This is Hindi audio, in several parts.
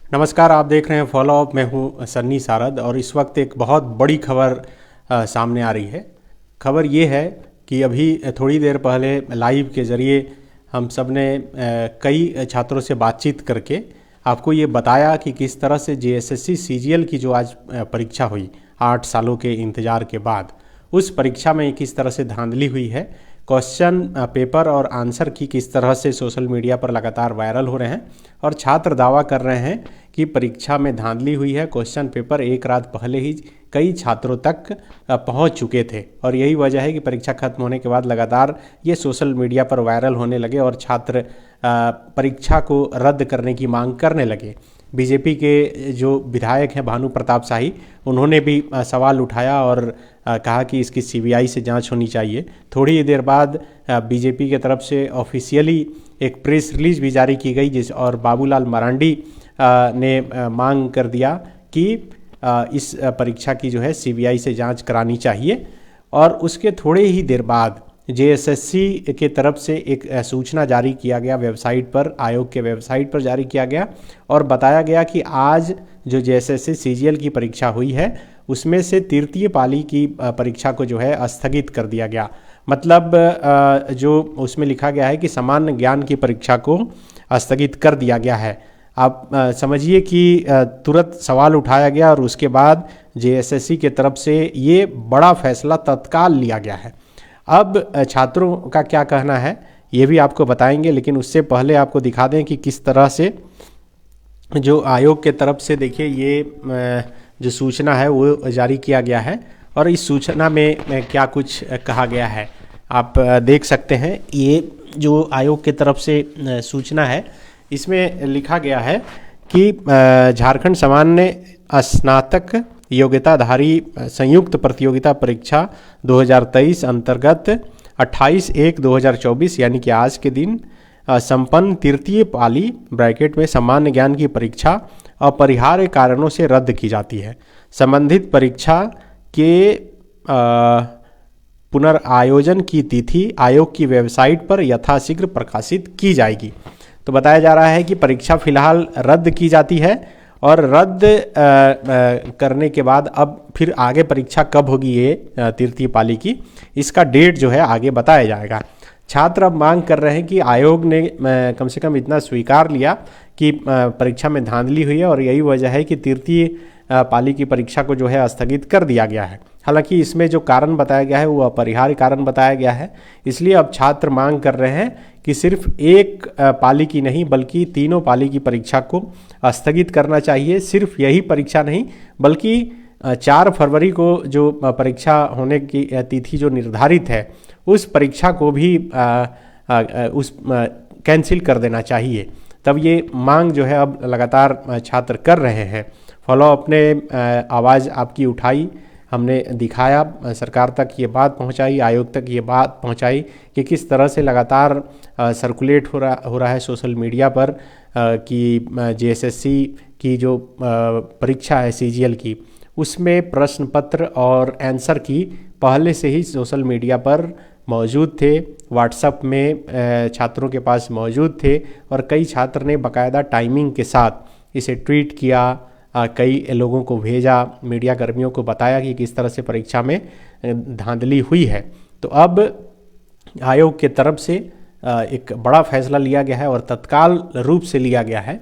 नमस्कार, आप देख रहे हैं फॉलो अप। मैं हूं सन्नी सारद और इस वक्त एक बहुत बड़ी खबर सामने आ रही है। खबर ये है कि अभी थोड़ी देर पहले लाइव के ज़रिए हम सब ने कई छात्रों से बातचीत करके आपको ये बताया कि किस तरह से जेएसएससी सीजीएल की जो आज परीक्षा हुई 8 सालों के इंतज़ार के बाद, उस परीक्षा में किस तरह से धांधली हुई है। क्वेश्चन पेपर और आंसर की किस तरह से सोशल मीडिया पर लगातार वायरल हो रहे हैं और छात्र दावा कर रहे हैं कि परीक्षा में धांधली हुई है। क्वेश्चन पेपर एक रात पहले ही कई छात्रों तक पहुंच चुके थे और यही वजह है कि परीक्षा खत्म होने के बाद लगातार ये सोशल मीडिया पर वायरल होने लगे और छात्र परीक्षा को रद्द करने की मांग करने लगे। बीजेपी के जो विधायक हैं भानु प्रताप शाही, उन्होंने भी सवाल उठाया और कहा कि इसकी सीबीआई से जांच होनी चाहिए। थोड़ी ही देर बाद बीजेपी की तरफ से ऑफिशियली एक प्रेस रिलीज भी जारी की गई और बाबूलाल मरांडी ने मांग कर दिया कि इस परीक्षा की जो है सीबीआई से जांच करानी चाहिए। और उसके थोड़े ही देर बाद जेएसएससी के तरफ से एक सूचना जारी किया गया वेबसाइट पर, आयोग के वेबसाइट पर जारी किया गया और बताया गया कि आज जो जेएसएससी सीजीएल की परीक्षा हुई है उसमें से तृतीय पाली की परीक्षा को जो है स्थगित कर दिया गया। मतलब जो उसमें लिखा गया है कि सामान्य ज्ञान की परीक्षा को स्थगित कर दिया गया है। आप समझिए कि तुरंत सवाल उठाया गया और उसके बाद जेएसएससी के तरफ से ये बड़ा फैसला तत्काल लिया गया है। अब छात्रों का क्या कहना है ये भी आपको बताएंगे, लेकिन उससे पहले आपको दिखा दें कि किस तरह से जो आयोग के तरफ से देखिए ये जो सूचना है वो जारी किया गया है और इस सूचना में क्या कुछ कहा गया है आप देख सकते हैं। ये जो आयोग के तरफ से सूचना है इसमें लिखा गया है कि झारखंड सामान्य स्नातक योग्यताधारी संयुक्त प्रतियोगिता परीक्षा 2023 अंतर्गत 28/1/2024 यानी कि आज के दिन संपन्न तृतीय पाली ब्रैकेट में सामान्य ज्ञान की परीक्षा अपरिहार्य कारणों से रद्द की जाती है। संबंधित परीक्षा के पुनर्आयोजन की तिथि आयोग की वेबसाइट पर यथाशीघ्र प्रकाशित की जाएगी। तो बताया जा रहा है कि परीक्षा फिलहाल रद्द की जाती है और रद्द करने के बाद अब फिर आगे परीक्षा कब होगी ये तृतीय पाली की, इसका डेट जो है आगे बताया जाएगा। छात्र अब मांग कर रहे हैं कि आयोग ने कम से कम इतना स्वीकार लिया कि परीक्षा में धांधली हुई है और यही वजह है कि तृतीय पाली की परीक्षा को जो है स्थगित कर दिया गया है। हालांकि इसमें जो कारण बताया गया है वो अपरिहार्य कारण बताया गया है, इसलिए अब छात्र मांग कर रहे हैं कि सिर्फ एक पाली की नहीं बल्कि तीनों पाली की परीक्षा को स्थगित करना चाहिए। सिर्फ यही परीक्षा नहीं बल्कि 4 फरवरी को जो परीक्षा होने की तिथि जो निर्धारित है उस परीक्षा को भी उस कैंसिल कर देना चाहिए। तब ये मांग जो है अब लगातार छात्र कर रहे हैं। फॉलो अपने आवाज़ आपकी उठाई, हमने दिखाया, सरकार तक ये बात पहुंचाई, आयोग तक ये बात पहुंचाई कि किस तरह से लगातार सर्कुलेट हो रहा है सोशल मीडिया पर कि जेएसएससी की जो परीक्षा है सीजीएल की उसमें प्रश्न पत्र और आंसर की पहले से ही सोशल मीडिया पर मौजूद थे, व्हाट्सएप में छात्रों के पास मौजूद थे और कई छात्र ने बाकायदा टाइमिंग के साथ इसे ट्वीट किया, कई लोगों को भेजा, मीडिया कर्मियों को बताया कि किस तरह से परीक्षा में धांधली हुई है। तो अब आयोग के तरफ से एक बड़ा फैसला लिया गया है और तत्काल रूप से लिया गया है।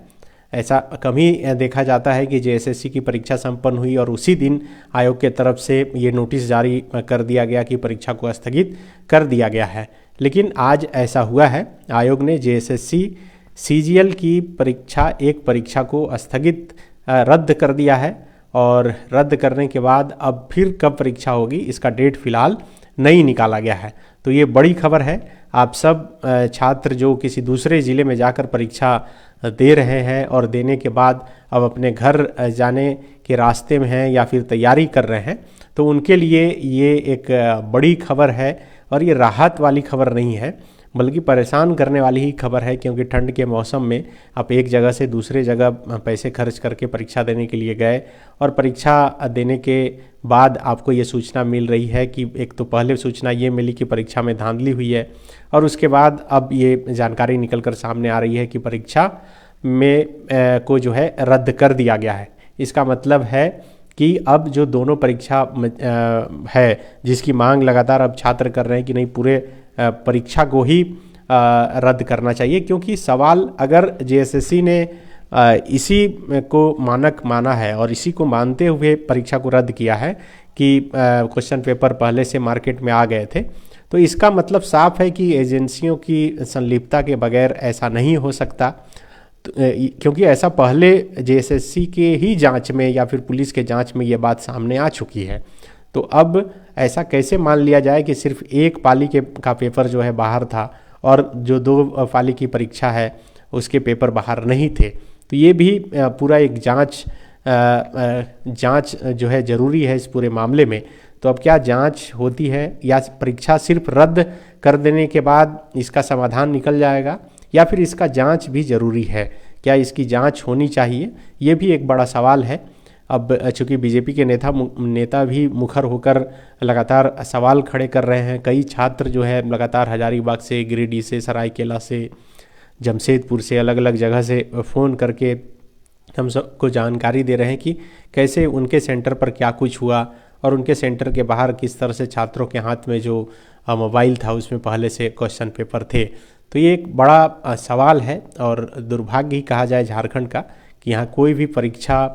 ऐसा कम ही देखा जाता है कि जेएसएससी की परीक्षा संपन्न हुई और उसी दिन आयोग के तरफ से ये नोटिस जारी कर दिया गया कि परीक्षा को स्थगित कर दिया गया है, लेकिन आज ऐसा हुआ है। आयोग ने जेएसएससी सीजीएल की एक परीक्षा को स्थगित रद्द कर दिया है और रद्द करने के बाद अब फिर कब परीक्षा होगी इसका डेट फिलहाल नहीं निकाला गया है। तो ये बड़ी खबर है। आप सब छात्र जो किसी दूसरे ज़िले में जाकर परीक्षा दे रहे हैं और देने के बाद अब अपने घर जाने के रास्ते में हैं या फिर तैयारी कर रहे हैं, तो उनके लिए ये एक बड़ी खबर है और ये राहत वाली खबर नहीं है बल्कि परेशान करने वाली ही खबर है, क्योंकि ठंड के मौसम में आप एक जगह से दूसरे जगह पैसे खर्च करके परीक्षा देने के लिए गए और परीक्षा देने के बाद आपको ये सूचना मिल रही है कि एक तो पहले सूचना ये मिली कि परीक्षा में धांधली हुई है और उसके बाद अब ये जानकारी निकल कर सामने आ रही है कि परीक्षा में को जो है रद्द कर दिया गया है। इसका मतलब है कि अब जो दोनों परीक्षा है जिसकी मांग लगातार अब छात्र कर रहे हैं कि नहीं, पूरे परीक्षा को ही रद्द करना चाहिए, क्योंकि सवाल अगर जेएसएससी ने इसी को मानक माना है और इसी को मानते हुए परीक्षा को रद्द किया है कि क्वेश्चन पेपर पहले से मार्केट में आ गए थे, तो इसका मतलब साफ है कि एजेंसियों की संलिप्तता के बगैर ऐसा नहीं हो सकता। क्योंकि ऐसा पहले जेएसएससी के ही जांच में या फिर पुलिस के जांच में ये बात सामने आ चुकी है। तो अब ऐसा कैसे मान लिया जाए कि सिर्फ एक पाली का पेपर जो है बाहर था और जो 2 पाली की परीक्षा है उसके पेपर बाहर नहीं थे। तो ये भी पूरा एक जांच जो है ज़रूरी है इस पूरे मामले में। तो अब क्या जांच होती है या परीक्षा सिर्फ रद्द कर देने के बाद इसका समाधान निकल जाएगा, या फिर इसका जांच भी ज़रूरी है? क्या इसकी जांच होनी चाहिए? ये भी एक बड़ा सवाल है। अब चूँकि बीजेपी के नेता भी मुखर होकर लगातार सवाल खड़े कर रहे हैं, कई छात्र जो है लगातार हजारीबाग से, गिरिडीह से, सरायकेला से, जमशेदपुर से, अलग अलग जगह से फ़ोन करके हम सबको जानकारी दे रहे हैं कि कैसे उनके सेंटर पर क्या कुछ हुआ और उनके सेंटर के बाहर किस तरह से छात्रों के हाथ में जो मोबाइल था उसमें पहले से क्वेश्चन पेपर थे। तो ये एक बड़ा सवाल है और दुर्भाग्य ही कहा जाए झारखंड का कि यहाँ कोई भी परीक्षा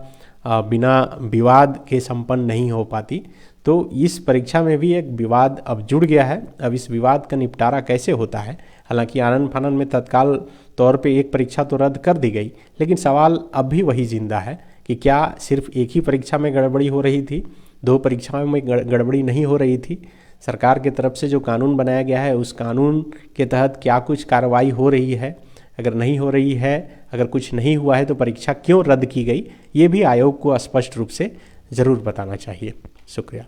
बिना विवाद के संपन्न नहीं हो पाती। तो इस परीक्षा में भी एक विवाद अब जुड़ गया है। अब इस विवाद का निपटारा कैसे होता है? हालांकि आनन फानन में तत्काल तौर पे एक परीक्षा तो रद्द कर दी गई, लेकिन सवाल अब भी वही जिंदा है कि क्या सिर्फ एक ही परीक्षा में गड़बड़ी हो रही थी, 2 परीक्षाओं में गड़बड़ी नहीं हो रही थी? सरकार की तरफ से जो कानून बनाया गया है उस कानून के तहत क्या कुछ कार्रवाई हो रही है? अगर नहीं हो रही है, अगर कुछ नहीं हुआ है तो परीक्षा क्यों रद्द की गई? ये भी आयोग को स्पष्ट रूप से ज़रूर बताना चाहिए। शुक्रिया।